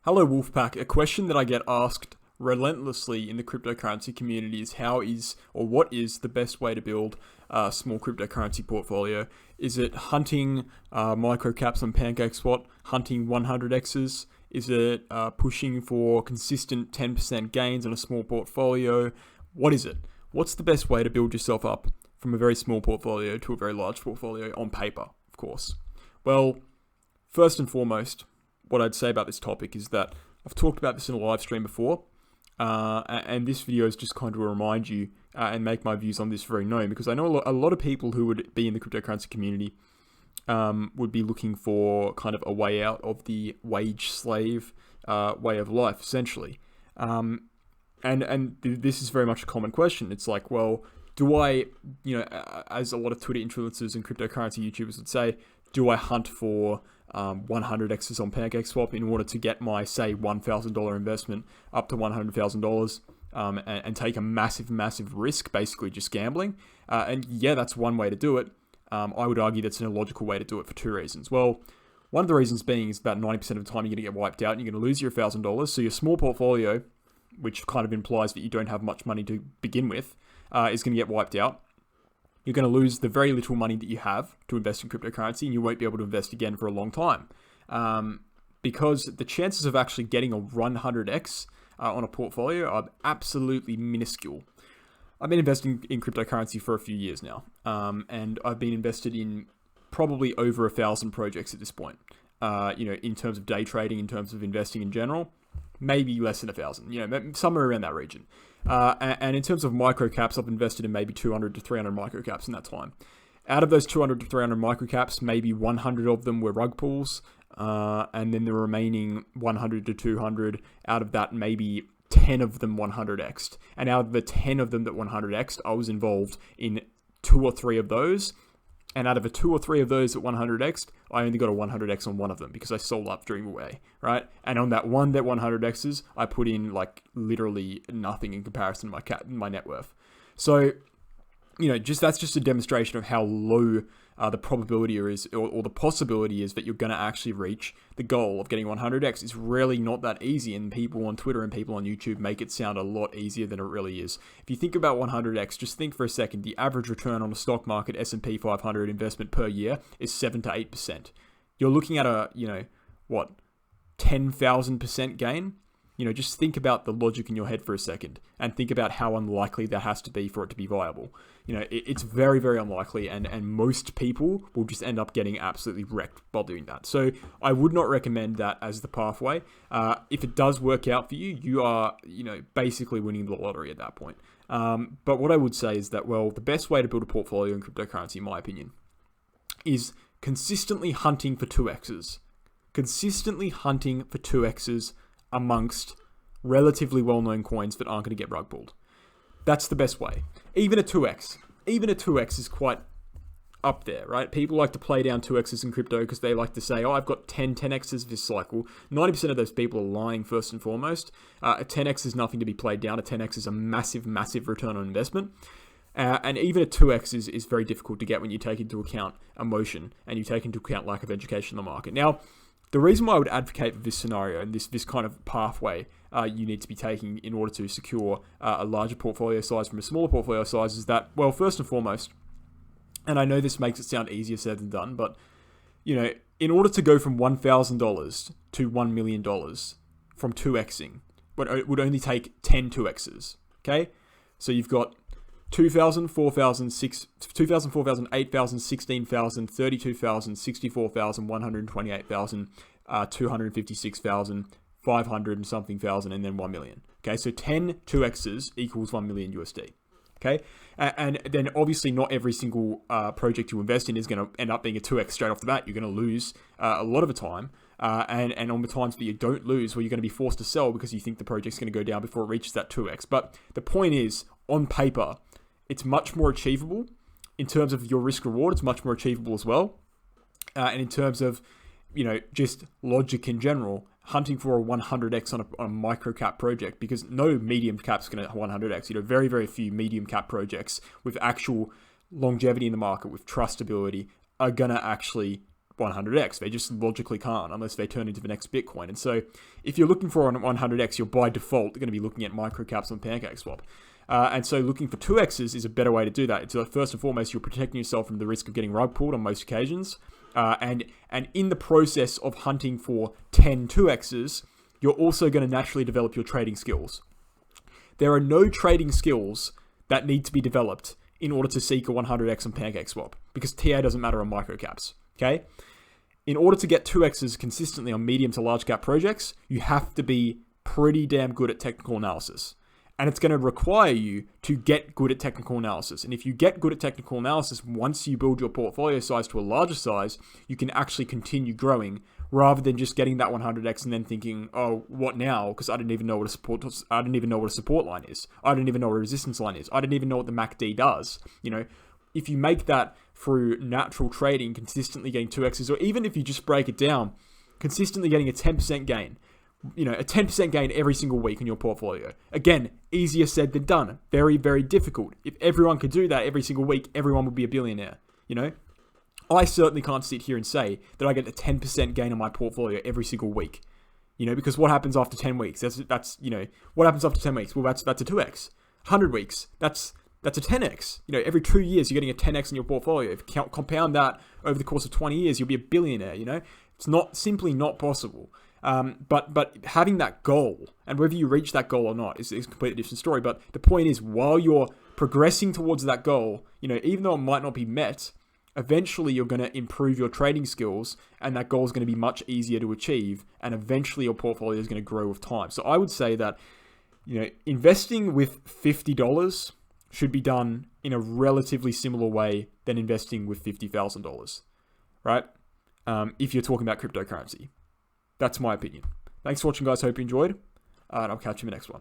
Hello Wolfpack, a question that I get asked relentlessly in the cryptocurrency community is what is the best way to build a small cryptocurrency portfolio? Is it hunting microcaps on PancakeSwap, hunting 100x's? Is it pushing for consistent 10% gains on a small portfolio? What is it? What's the best way to build yourself up from a very small portfolio to a very large portfolio on paper, of course? Well, first and foremost, what I'd say about this topic is that I've talked about this in a live stream before, and this video is just kind of to remind you and make my views on this very known, because I know a lot of people who would be in the cryptocurrency community would be looking for kind of a way out of the wage slave way of life, essentially. And this is very much a common question. It's like, well, do I, as a lot of Twitter influencers and cryptocurrency YouTubers would say, do I hunt for 100x's on PancakeSwap in order to get my, say, $1,000 investment up to $100,000 and take a massive risk, basically just gambling? And yeah, that's one way to do it. I would argue that's an illogical way to do it for two reasons. Well, one of the reasons being is about 90% of the time you're going to get wiped out and you're going to lose your $1,000. So your small portfolio, which kind of implies that you don't have much money to begin with, is going to get wiped out. You're going to lose the very little money that you have to invest in cryptocurrency, and you won't be able to invest again for a long time. Because the chances of actually getting a 100x on a portfolio are absolutely minuscule. I've been investing in cryptocurrency for a few years now, and I've been invested in probably over 1,000 projects at this point. In terms of day trading, in terms of investing in general, maybe less than 1,000, somewhere around that region. And in terms of microcaps, I've invested in maybe 200 to 300 microcaps in that time. Out of those 200 to 300 microcaps, maybe 100 of them were rug pulls. And then the remaining 100 to 200, out of that, maybe 10 of them 100x'd. And out of the 10 of them that 100x'd, I was involved in 2 or 3 of those. And out of the 2 or 3 of those at 100x'd, I only got a 100x on one of them because I sold up during the way, right? And on that one that 100x's, I put in like literally nothing in comparison to my net worth. So, that's just a demonstration of how low the probability is, or the possibility is that you're going to actually reach the goal of getting 100x. It's really not that easy, and people on Twitter and people on YouTube make it sound a lot easier than it really is. If you think about 100x, just think for a second, the average return on a stock market S&P 500 investment per year is 7 to 8%. You're looking at a, 10,000% gain. Just think about the logic in your head for a second and think about how unlikely that has to be for it to be viable. It's very, very unlikely, and most people will just end up getting absolutely wrecked while doing that. So I would not recommend that as the pathway. If it does work out for you, you are, basically winning the lottery at that point. But what I would say is that, well, the best way to build a portfolio in cryptocurrency, in my opinion, is consistently hunting for 2x's. Consistently hunting for 2x's amongst relatively well-known coins that aren't going to get rug pulled. That's the best way. Even a 2x is quite up there, right? People like to play down 2x's in crypto because they like to say, I've got 10x's this cycle. 90% of those people are lying, first and foremost. A 10x is nothing to be played down. A 10x is a massive return on investment. And even a 2x is very difficult to get when you take into account emotion and you take into account lack of education in the market. Now, the reason why I would advocate for this scenario and this kind of pathway you need to be taking in order to secure a larger portfolio size from a smaller portfolio size is that, well, first and foremost, and I know this makes it sound easier said than done, but, in order to go from $1,000 to $1 million from 2xing, it would only take 10 2x's, okay? So you've got 2,000, 4,000, 8,000, 16,000, 32,000, 64,000, 128,000, 256,000, 500 and something thousand, and then 1 million. Okay, so 10 2x's equals 1 million USD. Okay, and then obviously not every single project you invest in is going to end up being a 2x straight off the bat. You're going to lose a lot of the time. And on the times that you don't lose, well, you're going to be forced to sell because you think the project's going to go down before it reaches that 2x. But the point is, on paper, it's much more achievable. In terms of your risk reward, it's much more achievable as well. And in terms of, just logic in general, hunting for a 100x on a micro cap project, because no medium cap's going to 100x. Very, very few medium cap projects with actual longevity in the market, with trustability, are going to actually 100x. They just logically can't unless they turn into the next Bitcoin. And so if you're looking for 100x, you're by default going to be looking at microcaps on PancakeSwap. And so looking for 2x's is a better way to do that. It's first and foremost, you're protecting yourself from the risk of getting rug pulled on most occasions. And in the process of hunting for 10 2x's, you're also going to naturally develop your trading skills. There are no trading skills that need to be developed in order to seek a 100x on PancakeSwap, because TA doesn't matter on microcaps, okay? In order to get 2x's consistently on medium to large cap projects, you have to be pretty damn good at technical analysis. And it's going to require you to get good at technical analysis. And if you get good at technical analysis, once you build your portfolio size to a larger size, you can actually continue growing rather than just getting that 100x and then thinking, oh, what now? Because I didn't even know what a support line is. I didn't even know what a resistance line is. I didn't even know what the MACD does. You know, if you make that through natural trading, consistently getting 2x's, or even if you just break it down, consistently getting a 10% gain, you know, a 10% gain every single week in your portfolio. Again, easier said than done. Very, very difficult. If everyone could do that every single week, everyone would be a billionaire, you know? I certainly can't sit here and say that I get a 10% gain on my portfolio every single week, you know, because what happens after 10 weeks? That's you know, what happens after 10 weeks? Well, that's a 2x. 100 weeks, that's a 10x. You know, every 2 years, you're getting a 10x in your portfolio. If you compound that over the course of 20 years, you'll be a billionaire, you know? It's simply not possible. But having that goal, and whether you reach that goal or not is a completely different story. But the point is, while you're progressing towards that goal, you know, even though it might not be met, eventually you're going to improve your trading skills, and that goal is going to be much easier to achieve, and eventually your portfolio is going to grow with time. So I would say that, you know, investing with $50 should be done in a relatively similar way than investing with $50,000, right? If you're talking about cryptocurrency. That's my opinion. Thanks for watching, guys. Hope you enjoyed. And I'll catch you in the next one.